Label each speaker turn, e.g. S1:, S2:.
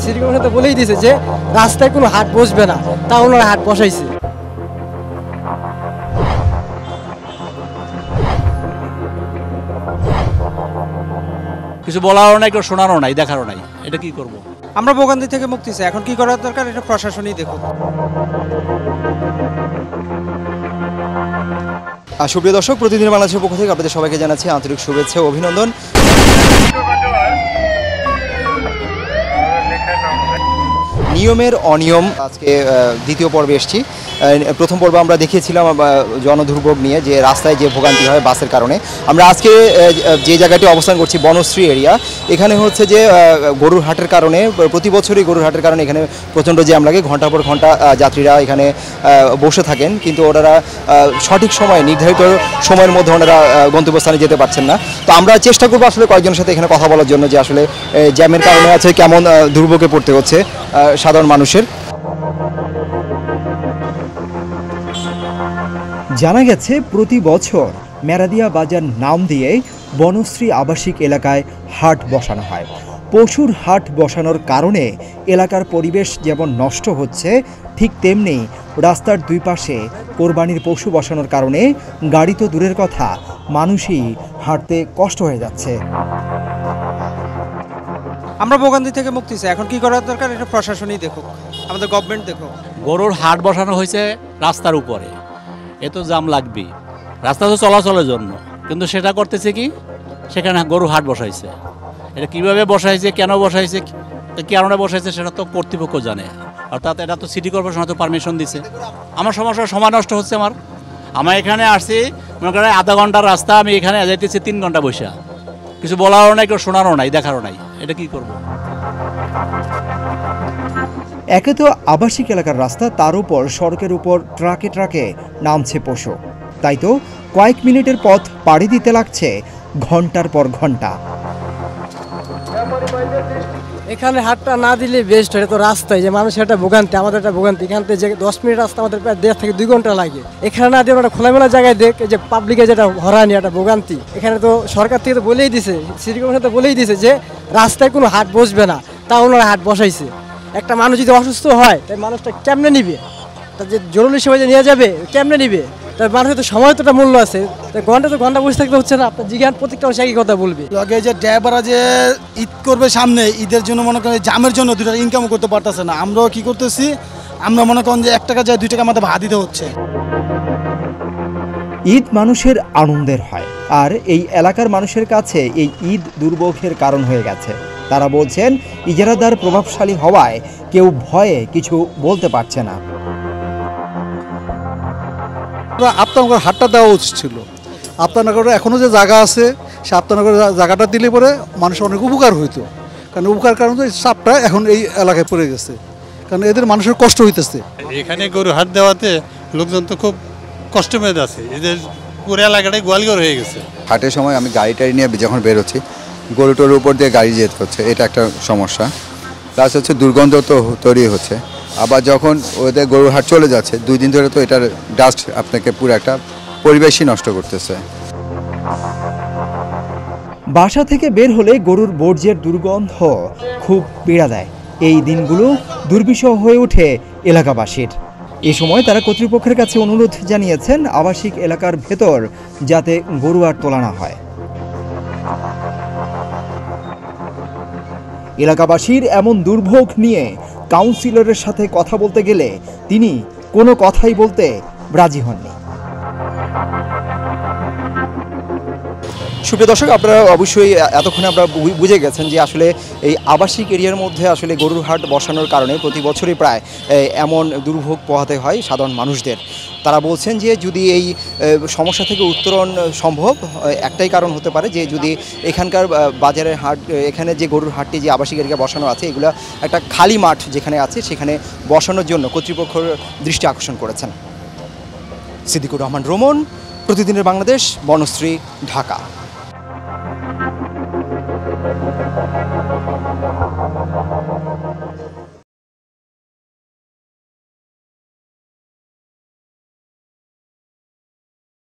S1: City corporation তো বলেই দিয়েছে যে রাস্তায় কোনো হাট বসবে না, তা ওনারা হাট বসাইছে।
S2: কিছু বলারও নাই, কেউ শোনারও নাই, দেখারও নাই, এটা কি করব?
S3: আমরা ভোগান্তি থেকে মুক্তি চাই, এখন কি করার দরকার এটা প্রশাসনই দেখুক।
S4: সুপ্রিয় দর্শক, প্রতিদিন বাংলাদেশের পক্ষ থেকে আপনাদের সবাইকে জানাচ্ছি আন্তরিক শুভেচ্ছা ও অভিনন্দন। নিয়মের অনিয়ম, আজকে দ্বিতীয় পর্বে এসেছি। প্রথম পর্বে আমরা দেখিয়েছিলাম জনদুর্ভোগ নিয়ে, যে রাস্তায় যে ভোগান্তি হয় বাসের কারণে। আমরা আজকে যে জায়গাটি অবস্থান করছি বনশ্রী এরিয়া, এখানে হচ্ছে যে গরুর হাটের কারণে, প্রতি বছরই গরুর হাটের কারণে এখানে প্রচণ্ড জ্যাম লাগে। ঘন্টার পর ঘন্টা যাত্রীরা এখানে বসে থাকেন, কিন্তু ওনারা সঠিক সময়ে, নির্ধারিত সময়ের মধ্যে ওনারা গন্তব্যস্থানে যেতে পারছেন না। তো আমরা চেষ্টা করবো আসলে কয়েকজনের সাথে এখানে কথা বলার জন্য, যে আসলে জ্যামের কারণে আছে কেমন দুর্ভোগে পড়তে হচ্ছে সাধারণ মানুষের। জানা গেছে প্রতি বছর মেরাদিয়া বাজার নাম দিয়ে বনশ্রী আবাসিক এলাকায় হাট বসানো হয়। পশুর হাট বসানোর কারণে এলাকার পরিবেশ যেমন নষ্ট হচ্ছে, ঠিক তেমনি রাস্তার দুই পাশে কোরবানির পশু বসানোর কারণে গাড়ি তো দূরের কথা, মানুষই হাঁটতে কষ্ট হয়ে যাচ্ছে।
S3: আমরা ভোগান্তি থেকে মুক্তি চাই, এখন কি করার দরকার এটা প্রশাসনই দেখুক, আমাদের গভর্নমেন্ট দেখুক।
S2: গরুর হাট বসানো হয়েছে রাস্তার উপরে, এ তো জাম লাগবেই, রাস্তা তো চলাচলের জন্য, কিন্তু সেটা করতেছে কি, সেখানে গরুর হাট বসাইছে। এটা কিভাবে বসাইছে, কেন বসাইছে, কারণে বসাইছে, সেটা তো কর্তৃপক্ষ জানে। অর্থাৎ এটা তো সিটি কর্পোরেশন হয়তো পারমিশন দিছে। আমার সমস্যার সময় নষ্ট হচ্ছে। আমার এখানে আসছি, মনে করেন আধা ঘন্টার রাস্তা, আমি এখানে যাইতেছি 3 ঘন্টা বসে। কিছু বলারও নাই, কেউ শোনারও নাই, দেখারও নাই, এটা কি করব?
S4: একে তো আবাসিক এলাকার রাস্তা, তার উপর সড়কের উপর ট্রাকে ট্রাকে নামছে পশু, তাই তো কয়েক মিনিটের পথ পাড়ি দিতে লাগছে ঘন্টার পর ঘন্টা।
S1: এখানে হাটটা না দিলে বেস্ট হয়। তো রাস্তায় যে মানুষের একটা ভোগান্তি, আমাদের একটা ভোগান্তি। এখান থেকে যে 10 মিনিট রাস্তা আমাদের প্রায় 1.5 থেকে 2 ঘন্টা লাগে। এখানে না দিয়ে ওটা খোলামেলা জায়গায় দেখ, যে পাবলিকে যেটা হরানি, একটা ভোগান্তি। এখানে তো সরকার থেকে তো বলেই দিছে, সিটি কর্পোরেশন তো বলেই দিছে যে রাস্তায় কোনো হাট বসবে না, তা ওনারা হাট বসাইছে। একটা মানুষ যদি অসুস্থ হয়, তাই মানুষটা কেমনে নিবে? তার যে জরুরি সেবা যে নিয়ে যাবে, কেমনে নিবে? তার মানুষের তো সময় তো একটা মূল্য আছে, তাই ঘন্টা বসে থাকতে হচ্ছে না। আপনার জিজ্ঞান প্রত্যেকটা মানুষ একই কথা বলবে।
S5: লগে যে ড্রাইভাররা যে ঈদ করবে সামনে, ঈদের জন্য মনে করেন জামের জন্য 2 টাকা ইনকামও করতে পারতেছে না। আমরাও কি করতেছি, আমরা মনে করেন যে 1 টাকা যায় 2 টাকা আমাদের ভাড়া দিতে হচ্ছে।
S4: ঈদ মানুষের আনন্দের হয়, আর এই এলাকার মানুষের কাছে এই ঈদ দুর্ভোগের কারণ হয়ে গেছে। তারা বলছেন ইজারাদার প্রভাবশালী হওয়ায় কেউ ভয়ে কিছু বলতে পারছে না।
S6: আপনার হাটটা দেওয়া উচিত ছিল। আপনার এখনও যে জায়গা আছে, সে আপনার জায়গাটা দিলে পরে মানুষের অনেক উপকার হইতো। কারণ উপকার কারণ এই চাপটা এখন এই এলাকায় পড়ে গেছে, কারণ এদের মানুষের কষ্ট হইতেছে।
S7: এখানে গরু হাট দেওয়াতে লোকজন তো খুব কষ্ট পেয়ে যাচ্ছে, এদের পুরো এলাকাটাই গোয়ালঘর হয়ে গেছে।
S8: হাটের সময় আমি গাড়ি টাড়ি নিয়ে যখন বেরোচ্ছি, গরুটোর উপর দিয়ে গাড়ি যেতে হচ্ছে, এটা একটা সমস্যা। প্লাস হচ্ছে দুর্গন্ধ তো তৈরি হচ্ছে। আবার যখন ওদের গরুর হাট চলে যাচ্ছে 2 দিন ধরে, তো এটার ডাস্ট আপনাকে পুরো একটা পরিবেশই নষ্ট করতেছে।
S4: বাসা থেকে বের হলে গরুর বর্জ্যের দুর্গন্ধ খুব পীড়া দেয়। এই দিনগুলো দুর্বিষহ হয়ে ওঠে এলাকাবাসীর। এ সময় তারা কর্তৃপক্ষের কাছে অনুরোধ জানিয়েছেন আবাসিক এলাকার ভেতর যাতে গরু আর তোলা না হয়। এলাকাবাসীর এমন দুর্ভোগ নিয়ে কাউন্সিলরের সাথে কথা বলতে গেলে তিনি কোনো কথাই বলতে রাজি হননি। সুপ্রিয় দর্শক, আপনারা অবশ্যই এতক্ষণে আপনারা বুঝে গেছেন যে আসলে এই আবাসিক এরিয়ার মধ্যে আসলে গরুর হাট বসানোর কারণে প্রতি বছরই প্রায় এমন দুর্ভোগ পোহাতে হয় সাধারণ মানুষদের। তারা বলছেন যে যদি এই সমস্যা থেকে উত্তরণ সম্ভব, একটাই কারণ হতে পারে যে যদি এখানকার বাজারের হাট, এখানে যে গরুর হাটটি যে আবাসিক এরিয়া বসানো আছে, এগুলো একটা খালি মাঠ যেখানে আছে সেখানে বসানোর জন্য কর্তৃপক্ষের দৃষ্টি আকর্ষণ করেছেন। সিদ্দিকুর রহমান রোমন, প্রতিদিনের বাংলাদেশ, বনশ্রী, ঢাকা।